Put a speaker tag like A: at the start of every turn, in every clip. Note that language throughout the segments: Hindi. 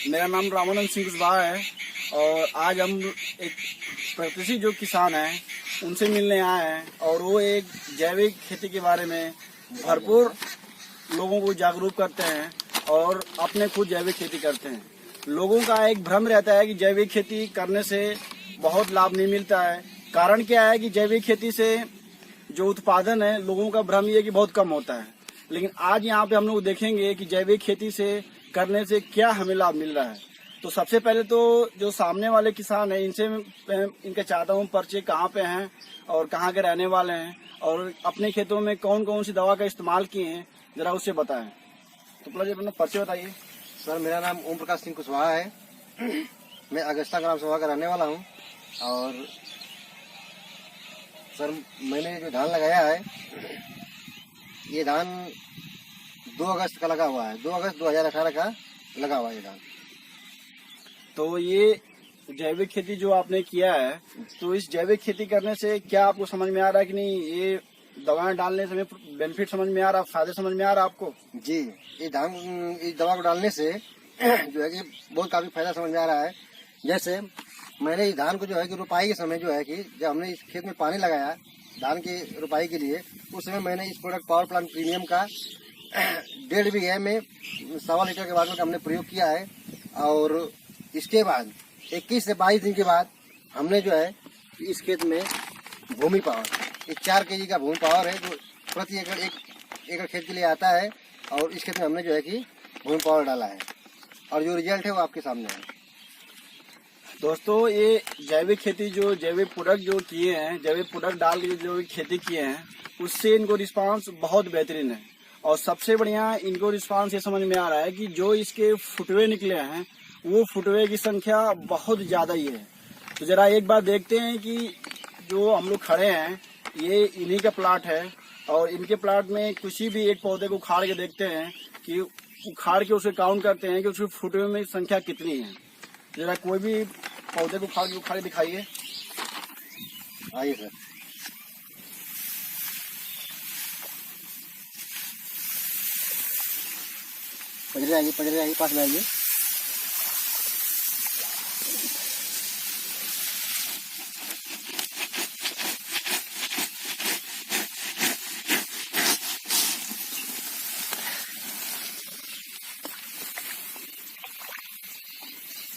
A: मेरा नाम रामानंद सिंह कुशवाहा है और आज हम एक प्रगतिशील जो किसान हैं उनसे मिलने आए हैं और वो एक जैविक खेती के बारे में भरपूर लोगों को जागरूक करते हैं और अपने खुद जैविक खेती करते हैं। लोगों का एक भ्रम रहता है कि जैविक खेती करने से बहुत लाभ नहीं मिलता है। कारण क्या है कि जैविक खेती से जो उत्पादन है लोगों का भ्रम ये है कि बहुत कम होता है, लेकिन आज यहाँ पे हम लोग देखेंगे कि जैविक खेती से करने से क्या हमें लाभ मिल रहा है। तो सबसे पहले तो जो सामने वाले किसान हैं इनसे इनका चाहता हूँ परिचय, कहाँ पे हैं और कहाँ के रहने वाले हैं और अपने खेतों में कौन कौन सी दवा का इस्तेमाल किए हैं, जरा उससे बताएं। तो प्लीज अपना परिचय बताइए।
B: सर, मेरा नाम ओम प्रकाश सिंह कुशवाहा है। मैं अगस्ता ग्राम सभा का रहने वाला हूँ। और सर, मैंने जो धान लगाया है ये धान 2 अगस्त का लगा हुआ है। 2 अगस्त 2018 का लगा हुआ है ये धान।
A: तो ये जैविक खेती जो आपने किया है, तो इस जैविक खेती करने से क्या आपको समझ में आ रहा है कि नहीं, ये दवाएं डालने से बेनिफिट समझ में आ रहा है, फायदे समझ में आ रहा है आपको?
B: जी, ये धान इस दवा को डालने से जो है कि बहुत काफी फायदा समझ में आ रहा है। जैसे मैंने इस धान को जो है कि रुपाई के समय जो है कि जब हमने इस खेत में पानी लगाया धान की रुपाई के लिए, उस समय मैंने इस प्रोडक्ट पावर प्लांट प्रीमियम का 1.5 बीघे में 1.25 लीटर के बाद में हमने प्रयोग किया है। और इसके बाद 21 से 22 दिन के बाद हमने जो है इस खेत में भूमि पावर 4 kg का भूमि पावर है जो प्रति एकड़ 1 एकड़ खेत के लिए आता है। और इस खेत में हमने जो है कि भूमि पावर डाला है और जो रिजल्ट है वो आपके सामने है।
A: दोस्तों, ये जैविक खेती जो जैविक प्रोडक्ट जो किए हैं, जैविक प्रोडक्ट डाल के जो खेती किए हैं, उससे इनको रिस्पांस बहुत बेहतरीन है। और सबसे बढ़िया इनको रिस्पांस ये समझ में आ रहा है कि जो इसके फुटवे निकले हैं वो फुटवे की संख्या बहुत ज्यादा ही है। तो जरा एक बार देखते हैं कि जो हम लोग खड़े हैं ये इन्हीं का प्लाट है और इनके प्लाट में किसी भी एक पौधे को उखाड़ के देखते हैं कि उखाड़ के उसे काउंट करते हैं कि उसके फुटवे में संख्या कितनी है। जरा कोई भी पौधे को उखाड़ दिखाइए।
B: आइए सर। पजरे आइए पास में आइए।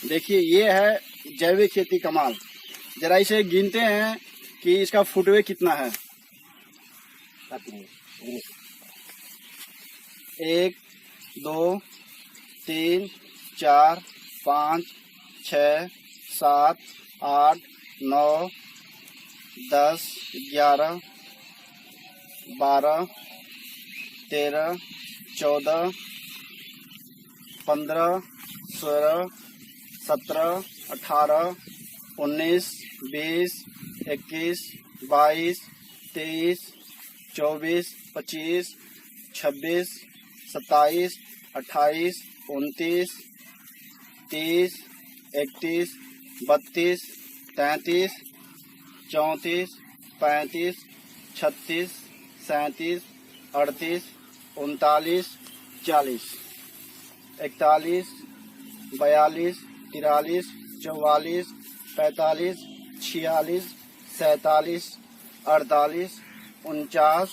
A: देखिए, ये है जैविक खेती कमाल। जरा इसे गिनते हैं कि इसका फुटवे कितना है। 1 2 3 4 5 6 7 8 9 10 11 12 13 14 15 16 17 18 19 20 21 22 23 24 25 26 27 28 29 30 31 32 33 34 35 36 37 38 39 40 41 42 43 44 45 46 47 48 49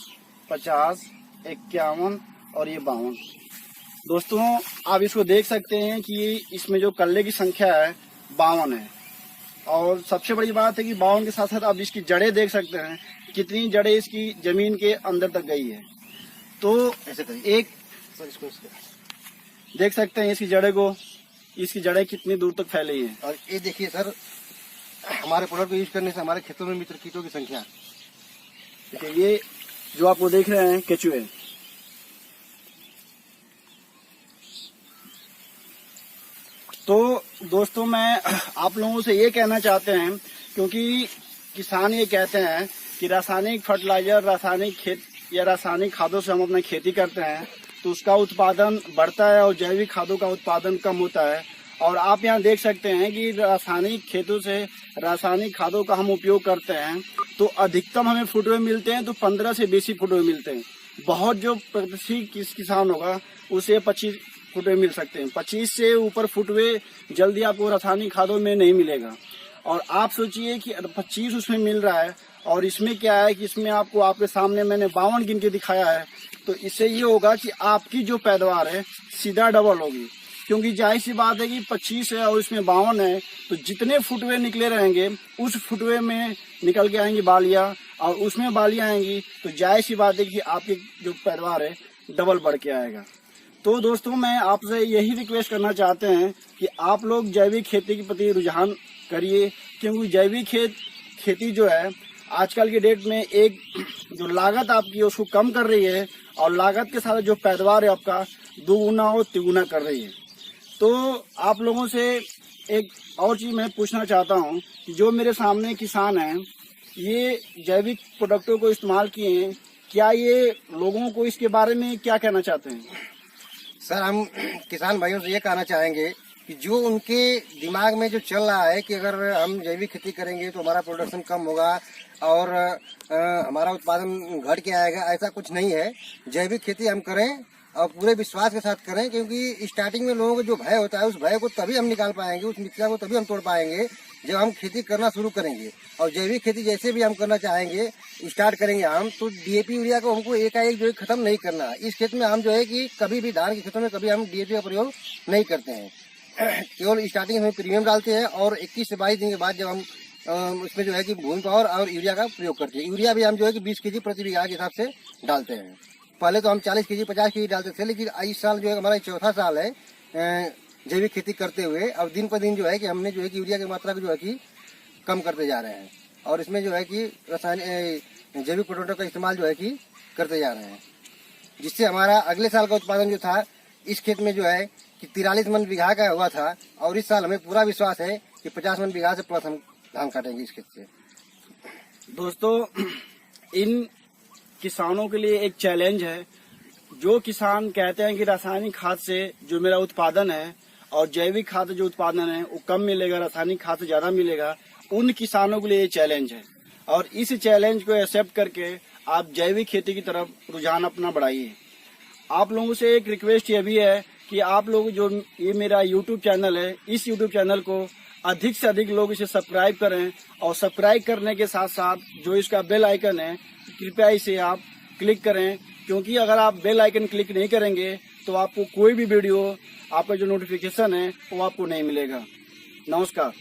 A: 50 51 और ये 52। दोस्तों, आप इसको देख सकते हैं कि इसमें जो कल्ले की संख्या है 52 है। और सबसे बड़ी बात है कि 52 के साथ साथ आप इसकी जड़ें देख सकते हैं कितनी जड़ें इसकी जमीन के अंदर तक गई है। तो एक देख सकते हैं इसकी जड़ें को, इसकी जड़ें कितनी दूर तक फैली है।
B: और ये देखिए सर, हमारे प्रोडक्ट को यूज करने से हमारे खेतों में मित्र कीटों की संख्या,
A: देखिए ये जो आपको देख रहे हैं केचुए, तो दोस्तों मैं आप लोगों से ये कहना चाहते हैं, क्योंकि किसान ये कहते हैं कि रासायनिक फर्टिलाइजर, रासायनिक खेत या रासायनिक खादों से हम अपना खेती करते हैं तो उसका उत्पादन बढ़ता है और जैविक खादों का उत्पादन कम होता है। और आप यहाँ देख सकते हैं कि रासायनिक खेतों से रासायनिक खादों का हम उपयोग करते हैं तो अधिकतम हमें फुटवे मिलते हैं तो 15 से 20 फुटवे मिलते हैं। बहुत जो प्रगतिशील किसान होगा उसे 25 फुटवे मिल सकते हैं। 25 से ऊपर फुटवे जल्दी आपको रासायनिक खादों में नहीं मिलेगा। और आप सोचिए कि 25 उसमें मिल रहा है, और इसमें क्या है कि इसमें आपको आपके सामने मैंने 52 गिन के दिखाया है। तो इससे ये होगा कि आपकी जो पैदावार है सीधा डबल होगी, क्योंकि जाहिर सी बात है कि 25 है और इसमें 52 है, तो जितने फुटवे निकले रहेंगे उस फुटवे में निकल के आएंगी बालियां, और उसमें बालियां आएंगी तो जाहिर सी बात है कि आपकी जो पैदावार है डबल बढ़ के आएगा। तो दोस्तों, मैं आपसे यही रिक्वेस्ट करना चाहते हैं कि आप लोग जैविक खेती के प्रति रुझान करिए, क्योंकि जैविक खेती जो है आजकल के डेट में एक जो लागत आपकी है उसको कम कर रही है, और लागत के साथ जो पैदावार है आपका दुगुना और तिगुना कर रही है। तो आप लोगों से एक और चीज मैं पूछना चाहता हूँ कि जो मेरे सामने किसान हैं, ये जैविक प्रोडक्टों को इस्तेमाल किए हैं, क्या ये लोगों को इसके बारे में क्या कहना चाहते हैं?
B: सर, हम किसान भाइयों से ये कहना चाहेंगे कि जो उनके दिमाग में जो चल रहा है कि अगर हम जैविक खेती करेंगे तो हमारा प्रोडक्शन कम होगा और हमारा उत्पादन घट के आएगा, ऐसा कुछ नहीं है। जैविक खेती हम करें और पूरे विश्वास के साथ करें, क्योंकि स्टार्टिंग में लोगों को जो भय होता है उस भय को तभी हम निकाल पाएंगे, उस मिथ्या को तभी हम तोड़ पाएंगे जब हम खेती करना शुरू करेंगे। और जैविक खेती जैसे भी हम करना चाहेंगे, स्टार्ट करेंगे हम, तो डीएपी यूरिया को हमको एकाएक जो है खत्म नहीं करना। इस खेत में हम जो है कि कभी भी धान के खेतों में कभी हम डीएपी का प्रयोग नहीं करते हैं, केवल स्टार्टिंग में प्रीमियम डालते हैं और 21 से 22 दिन के बाद जब हम उसमें जो है कि भूमि पावर और यूरिया का प्रयोग करते हैं। यूरिया भी हम जो है कि 20 केजी प्रति बीघा के हिसाब से डालते हैं। पहले तो हम 40 केजी 50 केजी डालते थे, लेकिन इस साल जो है हमारा चौथा साल है जैविक खेती करते हुए, और दिन पर दिन जो है कि हमने जो है कि यूरिया की मात्रा को जो है कि कम करते जा रहे हैं, और इसमें जो है कि रासायनिक जैविक प्रोडक्टों का इस्तेमाल जो है कि करते जा रहे हैं, जिससे हमारा अगले साल का उत्पादन जो था इस खेत में जो है कि 43 मन बीघा का हुआ था, और इस साल हमें पूरा विश्वास है कि 50 मन बीघा से प्लस हम धान काटेंगे इस खेत से।
A: दोस्तों, इन किसानों के लिए एक चैलेंज है। जो किसान कहते हैं कि रासायनिक खाद से जो मेरा उत्पादन है और जैविक खाद जो उत्पादन है वो कम मिलेगा, रासायनिक खाद से ज्यादा मिलेगा, उन किसानों के लिए ये चैलेंज है। और इस चैलेंज को एक्सेप्ट करके आप जैविक खेती की तरफ रुझान अपना बढ़ाइए। आप लोगों से एक रिक्वेस्ट ये भी है कि आप लोग जो ये मेरा यूट्यूब चैनल है, इस यूट्यूब चैनल को अधिक से अधिक लोग इसे सब्सक्राइब करें, और सब्सक्राइब करने के साथ साथ जो इसका बेल आइकन है कृपया इसे आप क्लिक करें, क्योंकि अगर आप बेल आइकन क्लिक नहीं करेंगे तो आपको कोई भी वीडियो, आपका जो नोटिफिकेशन है वो आपको नहीं मिलेगा। नमस्कार।